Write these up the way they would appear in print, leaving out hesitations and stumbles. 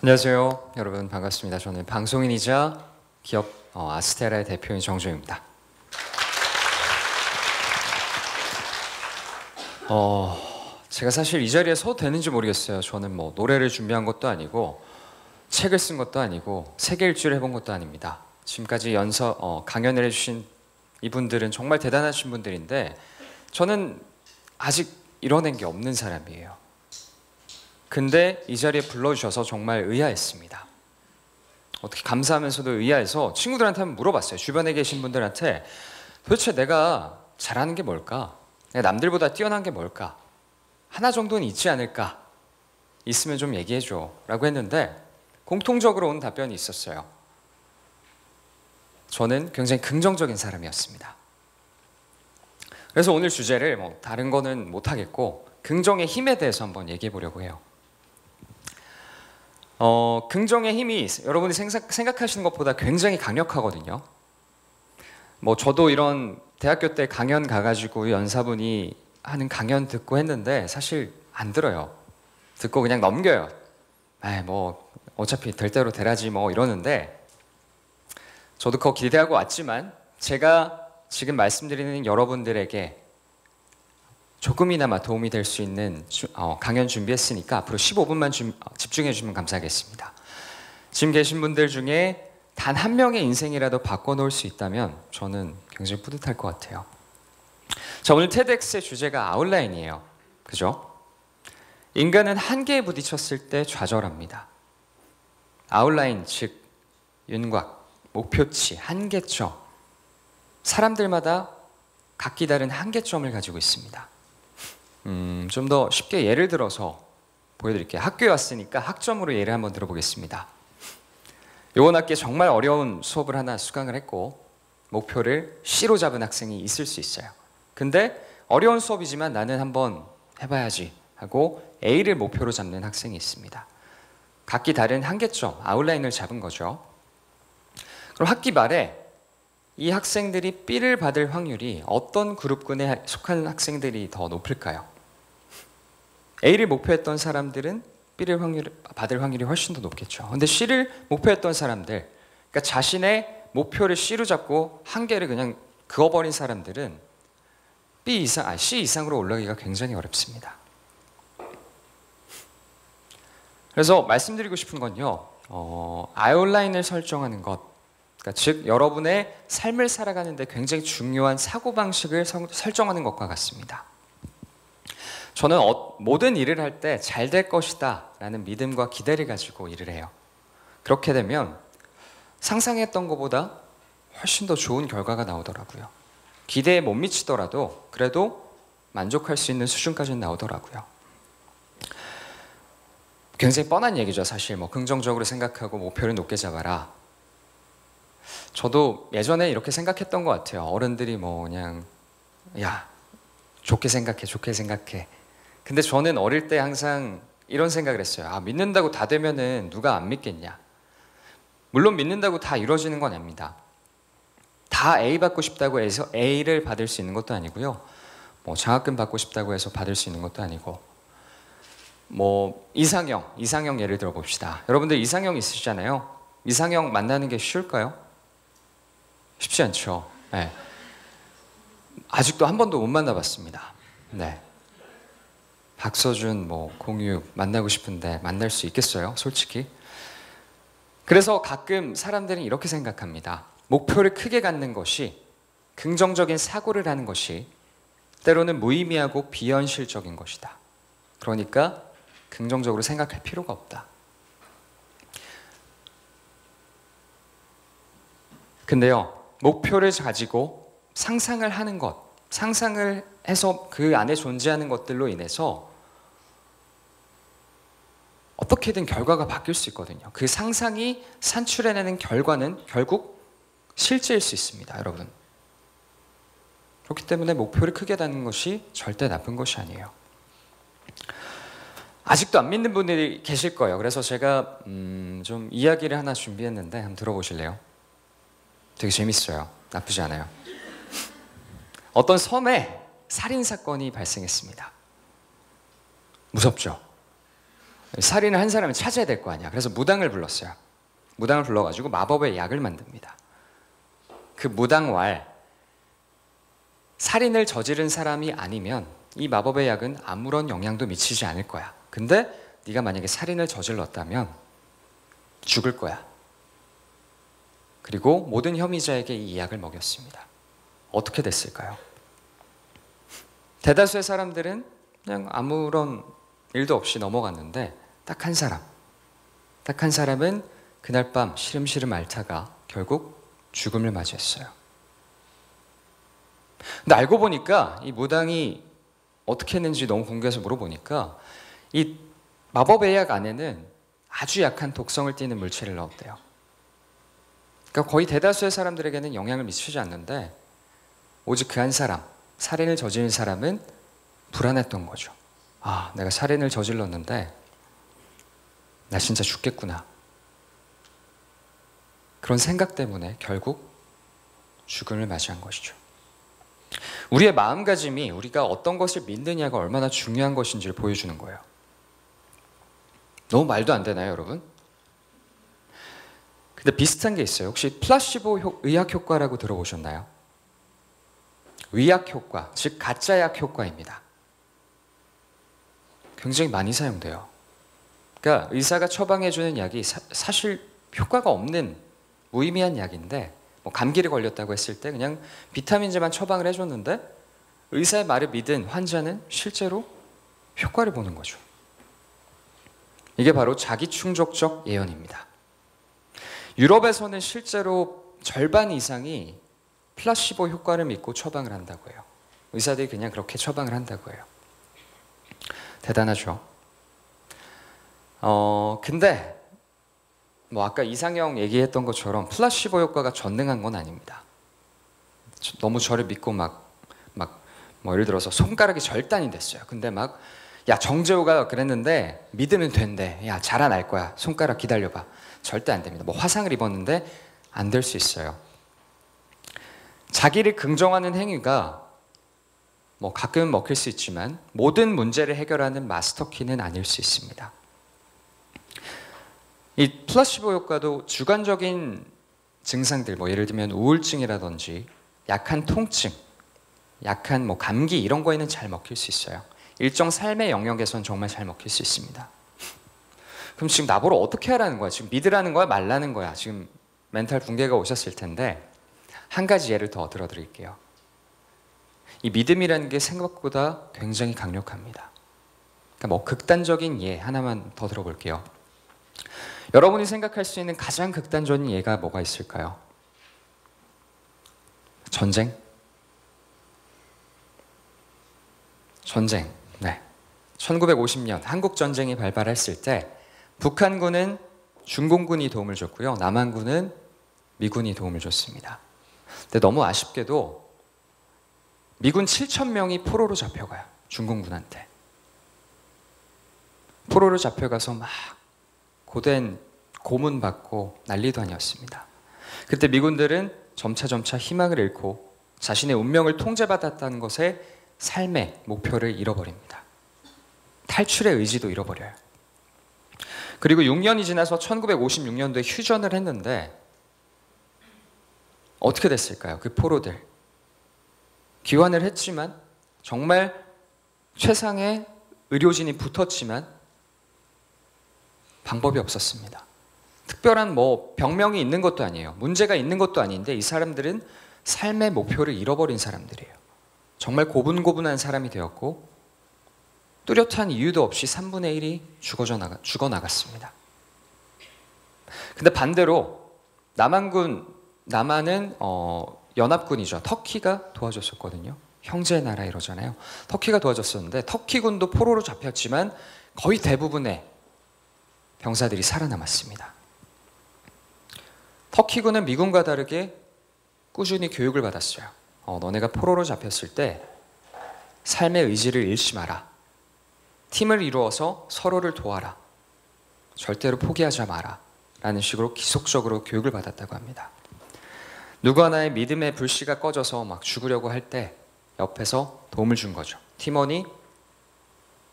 안녕하세요. 여러분 반갑습니다. 저는 방송인이자 기업 아스테라의 대표인 정주영입니다. 제가 사실 이 자리에 서도 되는지 모르겠어요. 저는 뭐 노래를 준비한 것도 아니고 책을 쓴 것도 아니고 세계 일주를 해본 것도 아닙니다. 지금까지 강연을 해주신 이분들은 정말 대단하신 분들인데 저는 아직 이뤄낸 게 없는 사람이에요. 근데 이 자리에 불러주셔서 정말 의아했습니다. 어떻게 감사하면서도 의아해서 친구들한테 한번 물어봤어요. 주변에 계신 분들한테 도대체 내가 잘하는 게 뭘까? 내가 남들보다 뛰어난 게 뭘까? 하나 정도는 있지 않을까? 있으면 좀 얘기해줘 라고 했는데 공통적으로 온 답변이 있었어요. 저는 굉장히 긍정적인 사람이었습니다. 그래서 오늘 주제를 뭐 다른 거는 못하겠고 긍정의 힘에 대해서 한번 얘기해 보려고 해요. 긍정의 힘이 여러분이 생각하시는 것보다 굉장히 강력하거든요. 뭐 저도 이런 대학교 때 강연 가가지고 연사분이 하는 강연 듣고 했는데 사실 안 들어요. 듣고 그냥 넘겨요. 뭐 어차피 될 대로 되라지 뭐 이러는데 저도 그거 기대하고 왔지만 제가 지금 말씀드리는 여러분들에게 조금이나마 도움이 될 수 있는 강연 준비했으니까 앞으로 15분만 집중해 주시면 감사하겠습니다. 지금 계신 분들 중에 단 한 명의 인생이라도 바꿔놓을 수 있다면 저는 굉장히 뿌듯할 것 같아요. 자, 오늘 TEDx의 주제가 아웃라인이에요. 그죠? 인간은 한계에 부딪혔을 때 좌절합니다. 아웃라인, 즉 윤곽, 목표치, 한계점. 사람들마다 각기 다른 한계점을 가지고 있습니다. 좀 더 쉽게 예를 들어서 보여드릴게요. 학교에 왔으니까 학점으로 예를 한번 들어보겠습니다. 이번 학기에 정말 어려운 수업을 하나 수강을 했고 목표를 C로 잡은 학생이 있을 수 있어요. 근데 어려운 수업이지만 나는 한번 해봐야지 하고 A를 목표로 잡는 학생이 있습니다. 각기 다른 한계점, 아웃라인을 잡은 거죠. 그럼 학기 말에 이 학생들이 B를 받을 확률이 어떤 그룹군에 속한 학생들이 더 높을까요? A를 목표했던 사람들은 B를 받을 확률이 훨씬 더 높겠죠. 근데 C를 목표했던 사람들, 그러니까 자신의 목표를 C로 잡고 한계를 그냥 그어버린 사람들은 C 이상으로 올라가기가 굉장히 어렵습니다. 그래서 말씀드리고 싶은 건요, 아웃라인을 설정하는 것, 그러니까 즉 여러분의 삶을 살아가는데 굉장히 중요한 사고방식을 설정하는 것과 같습니다. 저는 모든 일을 할 때 잘 될 것이다 라는 믿음과 기대를 가지고 일을 해요. 그렇게 되면 상상했던 것보다 훨씬 더 좋은 결과가 나오더라고요. 기대에 못 미치더라도 그래도 만족할 수 있는 수준까지는 나오더라고요. 굉장히 뻔한 얘기죠. 사실 뭐 긍정적으로 생각하고 목표를 높게 잡아라. 저도 예전에 이렇게 생각했던 것 같아요. 어른들이 뭐 그냥 야 좋게 생각해. 근데 저는 어릴 때 항상 이런 생각을 했어요. 믿는다고 다 되면은 누가 안 믿겠냐. 물론 믿는다고 다 이루어지는 건 아닙니다. 다 A 받고 싶다고 해서 A를 받을 수 있는 것도 아니고요. 뭐 장학금 받고 싶다고 해서 받을 수 있는 것도 아니고 뭐 이상형 예를 들어 봅시다. 여러분들 이상형 있으시잖아요. 이상형 만나는 게 쉬울까요? 쉽지 않죠. 네. 아직도 한 번도 못 만나봤습니다. 네. 박서준, 공유 만나고 싶은데 만날 수 있겠어요? 솔직히. 그래서 가끔 사람들은 이렇게 생각합니다. 목표를 크게 갖는 것이, 긍정적인 사고를 하는 것이 때로는 무의미하고 비현실적인 것이다. 그러니까 긍정적으로 생각할 필요가 없다. 근데요, 목표를 가지고 상상을 하는 것, 상상을 해서 그 안에 존재하는 것들로 인해서 어떻게든 결과가 바뀔 수 있거든요. 그 상상이 산출해내는 결과는 결국 실제일 수 있습니다, 여러분. 그렇기 때문에 목표를 크게 다는 것이 절대 나쁜 것이 아니에요. 아직도 안 믿는 분들이 계실 거예요. 그래서 제가 좀 이야기를 하나 준비했는데 한번 들어보실래요? 되게 재밌어요. 나쁘지 않아요. 어떤 섬에 살인사건이 발생했습니다. 무섭죠? 살인을 한 사람을 찾아야 될 거 아니야. 그래서 무당을 불렀어요. 무당을 불러가지고 마법의 약을 만듭니다. 그 무당왈, 살인을 저지른 사람이 아니면 이 마법의 약은 아무런 영향도 미치지 않을 거야. 근데 네가 만약에 살인을 저질렀다면 죽을 거야. 그리고 모든 혐의자에게 이 약을 먹였습니다. 어떻게 됐을까요? 대다수의 사람들은 그냥 아무런 일도 없이 넘어갔는데 딱 한 사람은 그날 밤 시름시름 앓다가 결국 죽음을 맞이했어요. 근데 알고 보니까 이 무당이 어떻게 했는지 너무 궁금해서 물어보니까 이 마법의 약 안에는 아주 약한 독성을 띠는 물질을 넣었대요. 그러니까 거의 대다수의 사람들에게는 영향을 미치지 않는데 오직 그 한 사람, 살인을 저지른 사람은 불안했던 거죠. 아, 내가 살인을 저질렀는데 나 진짜 죽겠구나. 그런 생각 때문에 결국 죽음을 맞이한 것이죠. 우리의 마음가짐이 우리가 어떤 것을 믿느냐가 얼마나 중요한 것인지를 보여주는 거예요. 너무 말도 안 되나요, 여러분? 근데 비슷한 게 있어요. 혹시 플라시보 의학 효과라고 들어보셨나요? 의학 효과, 즉 가짜 약 효과입니다. 굉장히 많이 사용돼요. 그러니까 의사가 처방해주는 약이 사실 효과가 없는 무의미한 약인데 뭐 감기를 걸렸다고 했을 때 그냥 비타민제만 처방을 해줬는데 의사의 말을 믿은 환자는 실제로 효과를 보는 거죠. 이게 바로 자기충족적 예언입니다. 유럽에서는 실제로 절반 이상이 플라시보 효과를 믿고 처방을 한다고 해요. 의사들이 그냥 그렇게 처방을 한다고 해요. 대단하죠. 근데 뭐 아까 이상형 얘기했던 것처럼 플라시보 효과가 전능한 건 아닙니다. 너무 저를 믿고 뭐 예를 들어서 손가락이 절단이 됐어요. 근데 야 정재호가 그랬는데 믿으면 된대. 야 자라날 거야. 손가락 기다려봐. 절대 안 됩니다. 뭐 화상을 입었는데 안 될 수 있어요. 자기를 긍정하는 행위가 뭐 가끔은 먹힐 수 있지만 모든 문제를 해결하는 마스터키는 아닐 수 있습니다. 이 플라시보 효과도 주관적인 증상들, 뭐 예를 들면 우울증이라든지 약한 통증, 약한 뭐 감기 이런 거에는 잘 먹힐 수 있어요. 일정 삶의 영역에선 정말 잘 먹힐 수 있습니다. 그럼 지금 나보러 어떻게 하라는 거야? 지금 믿으라는 거야? 말라는 거야? 지금 멘탈 붕괴가 오셨을 텐데 한 가지 예를 더 들어드릴게요. 이 믿음이라는 게 생각보다 굉장히 강력합니다. 그러니까 뭐 극단적인 예 하나만 더 들어볼게요. 여러분이 생각할 수 있는 가장 극단적인 예가 뭐가 있을까요? 전쟁? 전쟁. 네. 1950년 한국 전쟁이 발발했을 때 북한군은 중공군이 도움을 줬고요. 남한군은 미군이 도움을 줬습니다. 근데 너무 아쉽게도 미군 7,000명이 포로로 잡혀가요. 중공군한테. 포로로 잡혀가서 막 고된 고문 받고 난리도 아니었습니다. 그때 미군들은 점차 희망을 잃고 자신의 운명을 통제받았다는 것에 삶의 목표를 잃어버립니다. 탈출의 의지도 잃어버려요. 그리고 6년이 지나서 1956년도에 휴전을 했는데 어떻게 됐을까요? 그 포로들. 귀환을 했지만 정말 최상의 의료진이 붙었지만 방법이 없었습니다. 특별한 뭐 병명이 있는 것도 아니에요. 문제가 있는 것도 아닌데 이 사람들은 삶의 목표를 잃어버린 사람들이에요. 정말 고분고분한 사람이 되었고 뚜렷한 이유도 없이 3분의 1이 죽어나갔습니다. 근데 반대로 남한은 연합군이죠. 터키가 도와줬었거든요. 형제 나라 이러잖아요. 터키가 도와줬었는데 터키군도 포로로 잡혔지만 거의 대부분의 병사들이 살아남았습니다. 터키군은 미군과 다르게 꾸준히 교육을 받았어요. 너네가 포로로 잡혔을 때 삶의 의지를 잃지 마라. 팀을 이루어서 서로를 도와라. 절대로 포기하지 마라. 라는 식으로 지속적으로 교육을 받았다고 합니다. 누구 하나의 믿음의 불씨가 꺼져서 막 죽으려고 할 때 옆에서 도움을 준 거죠. 팀원이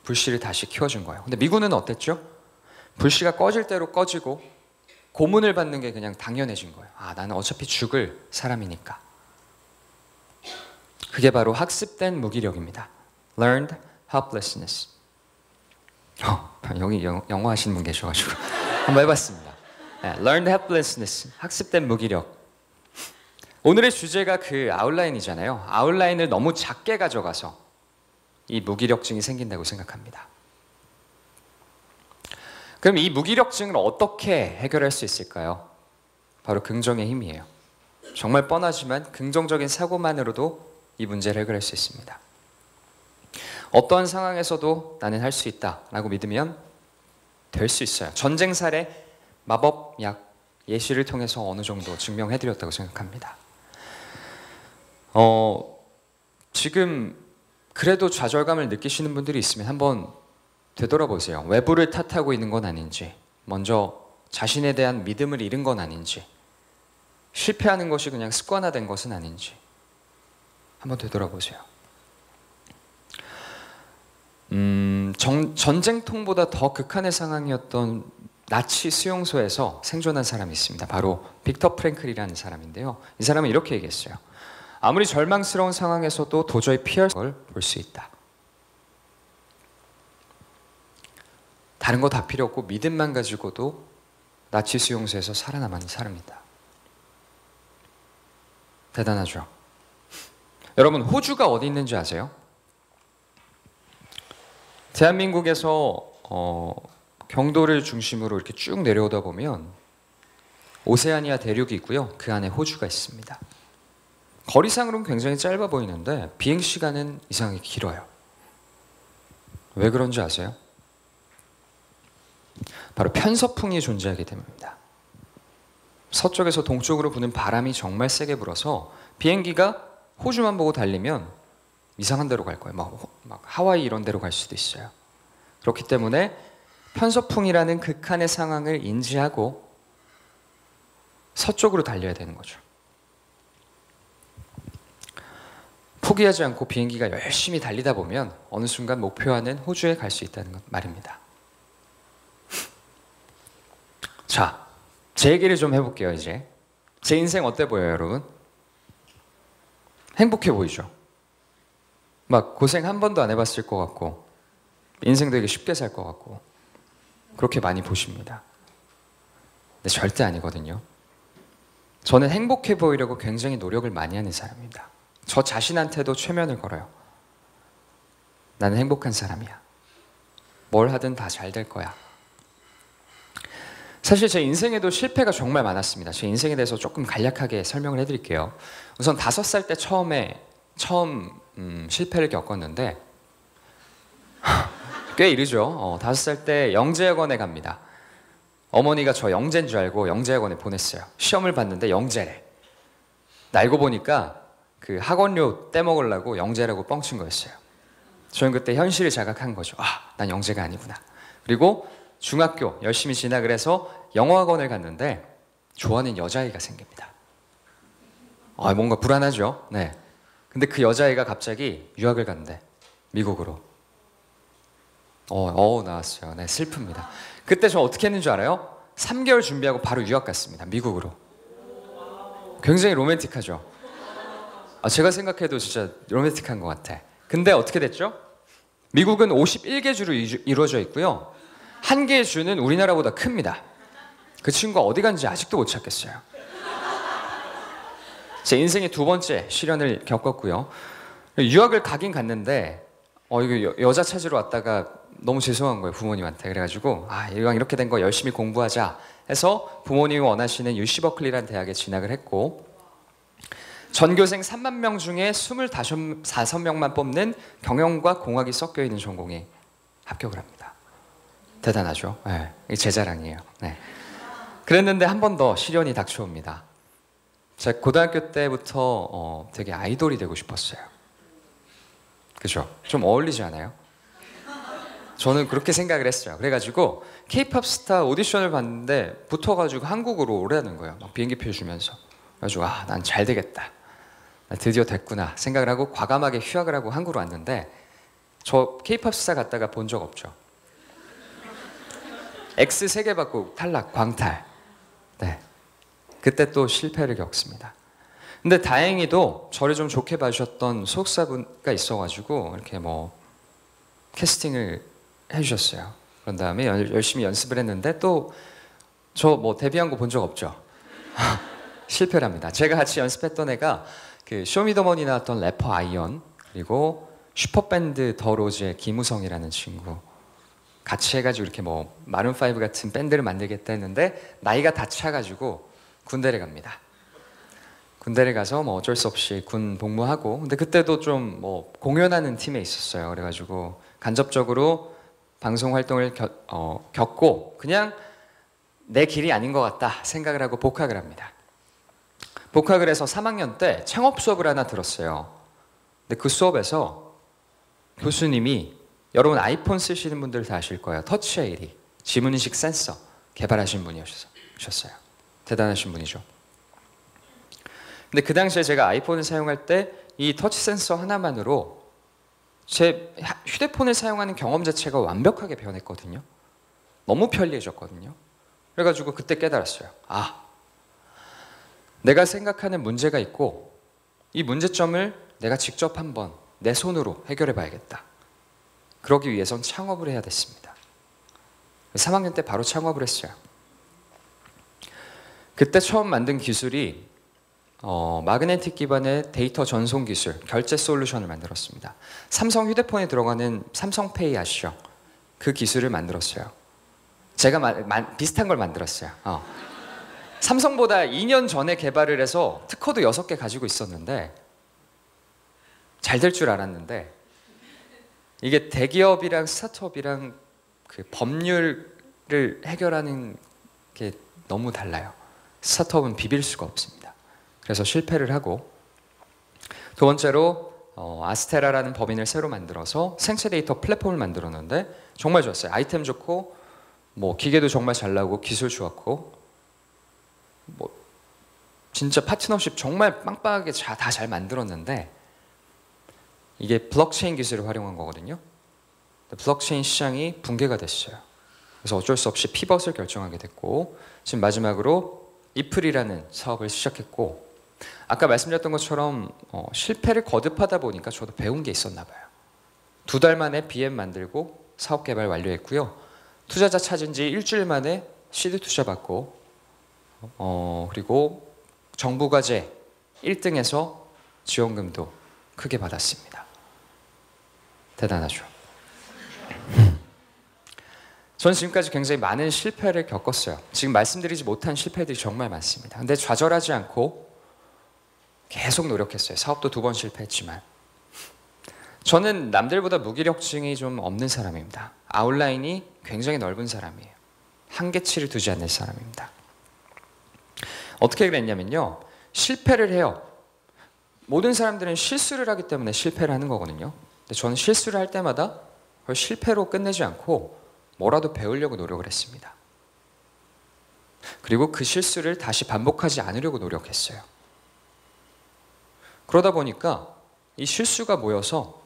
불씨를 다시 키워준 거예요. 근데 미군은 어땠죠? 불씨가 꺼질 대로 꺼지고 고문을 받는 게 그냥 당연해진 거예요. 아, 나는 어차피 죽을 사람이니까. 그게 바로 학습된 무기력입니다. Learned helplessness. 여기 영어 하시는 분 계셔가지고 한번 해봤습니다. 네, Learned helplessness, 학습된 무기력. 오늘의 주제가 그 아웃라인이잖아요. 아웃라인을 너무 작게 가져가서 이 무기력증이 생긴다고 생각합니다. 그럼 이 무기력증을 어떻게 해결할 수 있을까요? 바로 긍정의 힘이에요. 정말 뻔하지만 긍정적인 사고만으로도 이 문제를 해결할 수 있습니다. 어떠한 상황에서도 나는 할 수 있다라고 믿으면 될 수 있어요. 전쟁 사례, 마법, 약, 예시를 통해서 어느 정도 증명해드렸다고 생각합니다. 지금 그래도 좌절감을 느끼시는 분들이 있으면 한번 되돌아보세요. 외부를 탓하고 있는 건 아닌지, 먼저 자신에 대한 믿음을 잃은 건 아닌지, 실패하는 것이 그냥 습관화된 것은 아닌지 한번 되돌아보세요. 전쟁통보다 더 극한의 상황이었던 나치 수용소에서 생존한 사람이 있습니다. 바로 빅터 프랭클이라는 사람인데요. 이 사람은 이렇게 얘기했어요. 아무리 절망스러운 상황에서도 도저히 피할 걸 볼 수 있다. 다른 거 다 필요 없고 믿음만 가지고도 나치 수용소에서 살아남은 사람이다. 대단하죠? 여러분, 호주가 어디 있는지 아세요? 대한민국에서 경도를 중심으로 이렇게 쭉 내려오다 보면 오세아니아 대륙이 있고요. 그 안에 호주가 있습니다. 거리상으로는 굉장히 짧아 보이는데 비행시간은 이상하게 길어요. 왜 그런지 아세요? 바로 편서풍이 존재하기 때문입니다. 서쪽에서 동쪽으로 부는 바람이 정말 세게 불어서 비행기가 호주만 보고 달리면 이상한 데로 갈 거예요. 막 하와이 이런 데로 갈 수도 있어요. 그렇기 때문에 편서풍이라는 극한의 상황을 인지하고 서쪽으로 달려야 되는 거죠. 포기하지 않고 비행기가 열심히 달리다 보면 어느 순간 목표하는 호주에 갈 수 있다는 것 말입니다. 자, 제 얘기를 좀 해볼게요. 이제 제 인생 어때 보여요, 여러분? 행복해 보이죠? 막 고생 한 번도 안 해봤을 것 같고 인생 되게 쉽게 살 것 같고 그렇게 많이 보십니다. 근데 절대 아니거든요. 저는 행복해 보이려고 굉장히 노력을 많이 하는 사람입니다. 저 자신한테도 최면을 걸어요. 나는 행복한 사람이야. 뭘 하든 다 잘 될 거야. 사실 제 인생에도 실패가 정말 많았습니다. 제 인생에 대해서 조금 간략하게 설명을 해드릴게요. 우선 5살 때 처음 실패를 겪었는데 꽤 이르죠. 5살 때 영재학원에 갑니다. 어머니가 저 영재인 줄 알고 영재학원에 보냈어요. 시험을 봤는데 영재래. 알고 보니까 그 학원료 떼먹으려고 영재라고 뻥친 거였어요. 저는 그때 현실을 자각한 거죠. 아, 난 영재가 아니구나. 그리고 중학교 열심히 진학을 해서 영어학원을 갔는데 좋아하는 여자아이가 생깁니다. 뭔가 불안하죠. 네. 근데 그 여자아이가 갑자기 유학을 간대. 미국으로. 나왔어요. 네, 슬픕니다. 그때 저 어떻게 했는 줄 알아요? 3개월 준비하고 바로 유학 갔습니다. 미국으로. 굉장히 로맨틱하죠. 제가 생각해도 진짜 로맨틱한 것 같아. 근데 어떻게 됐죠? 미국은 51개 주로 이루어져 있고요. 한 개의 주는 우리나라보다 큽니다. 그 친구가 어디 간지 아직도 못 찾겠어요. 제 인생의 2번째 시련을 겪었고요. 유학을 가긴 갔는데 이거 여자 찾으러 왔다가 너무 죄송한 거예요, 부모님한테. 그래가지고 이왕 이렇게 된 거 열심히 공부하자 해서 부모님이 원하시는 UC 버클리라는 대학에 진학을 했고 전교생 3만 명 중에 25명만 뽑는 경영과 공학이 섞여 있는 전공에 합격을 합니다. 대단하죠? 네, 이게 제 자랑이에요. 네. 그랬는데 한 번 더 시련이 닥쳐옵니다. 제가 고등학교 때부터 되게 아이돌이 되고 싶었어요. 그죠? 좀 어울리지 않아요? 저는 그렇게 생각을 했어요. 그래가지고 K-팝 스타 오디션을 봤는데 붙어가지고 한국으로 오라는 거예요. 막 비행기표 주면서. 그래가지고 난 잘 되겠다. 드디어 됐구나 생각을 하고 과감하게 휴학을 하고 한국으로 왔는데 저 K-팝 스타 갔다가 본 적 없죠. X 3개 받고 탈락, 광탈. 네. 그때 또 실패를 겪습니다. 근데 다행히도 저를 좀 좋게 봐주셨던 소속사분가 있어가지고 이렇게 뭐 캐스팅을 해주셨어요. 그런 다음에 열심히 연습을 했는데 또 저 뭐 데뷔한 거 본 적 없죠? 실패를 합니다. 제가 같이 연습했던 애가 그 쇼미더머니 나왔던 래퍼 아이언, 그리고 슈퍼밴드 더 로즈의 김우성이라는 친구 같이 해가지고 이렇게 뭐 마룬5 같은 밴드를 만들겠다 했는데 나이가 다 차가지고 군대를 갑니다. 군대를 가서 뭐 어쩔 수 없이 군 복무하고, 근데 그때도 좀 뭐 공연하는 팀에 있었어요. 그래가지고 간접적으로 방송 활동을 겪고 그냥 내 길이 아닌 것 같다 생각을 하고 복학을 합니다. 복학을 해서 3학년 때 창업 수업을 하나 들었어요. 근데 그 수업에서 교수님이, 여러분 아이폰 쓰시는 분들 다 아실 거예요. 터치 ID, 지문인식 센서 개발하신 분이셨어요. 대단하신 분이죠. 근데 그 당시에 제가 아이폰을 사용할 때 이 터치 센서 하나만으로 제 휴대폰을 사용하는 경험 자체가 완벽하게 변했거든요. 너무 편리해졌거든요. 그래가지고 그때 깨달았어요. 아, 내가 생각하는 문제가 있고 이 문제점을 내가 직접 한번 내 손으로 해결해 봐야겠다. 그러기 위해선 창업을 해야 됐습니다. 3학년 때 바로 창업을 했어요. 그때 처음 만든 기술이 마그네틱 기반의 데이터 전송 기술, 결제 솔루션을 만들었습니다. 삼성 휴대폰에 들어가는 삼성페이 아시죠? 그 기술을 만들었어요. 제가 비슷한 걸 만들었어요. 삼성보다 2년 전에 개발을 해서 특허도 6개 가지고 있었는데 잘 될 줄 알았는데 이게 대기업이랑 스타트업이랑 그 법률을 해결하는 게 너무 달라요. 스타트업은 비빌 수가 없습니다. 그래서 실패를 하고, 두 번째로 아스테라라는 법인을 새로 만들어서 생체 데이터 플랫폼을 만들었는데 정말 좋았어요. 아이템 좋고 뭐 기계도 정말 잘 나오고 기술 좋았고 뭐 진짜 파트너십 정말 빵빵하게 다 잘 만들었는데 이게 블록체인 기술을 활용한 거거든요. 블록체인 시장이 붕괴가 됐어요. 그래서 어쩔 수 없이 피벗을 결정하게 됐고, 지금 마지막으로 이플이라는 사업을 시작했고, 아까 말씀드렸던 것처럼 실패를 거듭하다 보니까 저도 배운 게 있었나 봐요. 2달 만에 BM 만들고 사업 개발 완료했고요. 투자자 찾은 지 일주일 만에 시드 투자 받고, 그리고 정부 과제 1등에서 지원금도 크게 받았습니다. 대단하죠. 저는 지금까지 굉장히 많은 실패를 겪었어요. 지금 말씀드리지 못한 실패들이 정말 많습니다. 근데 좌절하지 않고 계속 노력했어요. 사업도 2번 실패했지만. 저는 남들보다 무기력증이 좀 없는 사람입니다. 아웃라인이 굉장히 넓은 사람이에요. 한계치를 두지 않는 사람입니다. 어떻게 그랬냐면요, 실패를 해요. 모든 사람들은 실수를 하기 때문에 실패를 하는 거거든요. 근데 저는 실수를 할 때마다 그걸 실패로 끝내지 않고 뭐라도 배우려고 노력을 했습니다. 그리고 그 실수를 다시 반복하지 않으려고 노력했어요. 그러다 보니까 이 실수가 모여서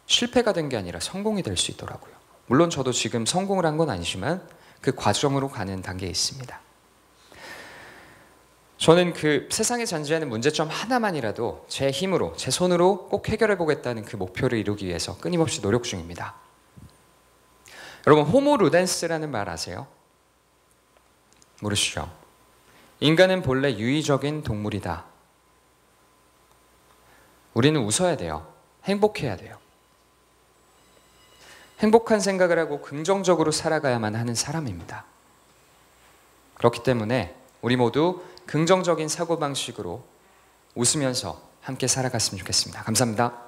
실패가 된 게 아니라 성공이 될 수 있더라고요. 물론 저도 지금 성공을 한 건 아니지만 그 과정으로 가는 단계에 있습니다. 저는 그 세상에 존재하는 문제점 하나만이라도 제 힘으로, 제 손으로 꼭 해결해 보겠다는 그 목표를 이루기 위해서 끊임없이 노력 중입니다. 여러분, 호모 루덴스라는 말 아세요? 모르시죠? 인간은 본래 유의적인 동물이다. 우리는 웃어야 돼요. 행복해야 돼요. 행복한 생각을 하고 긍정적으로 살아가야만 하는 사람입니다. 그렇기 때문에 우리 모두 긍정적인 사고방식으로 웃으면서 함께 살아갔으면 좋겠습니다. 감사합니다.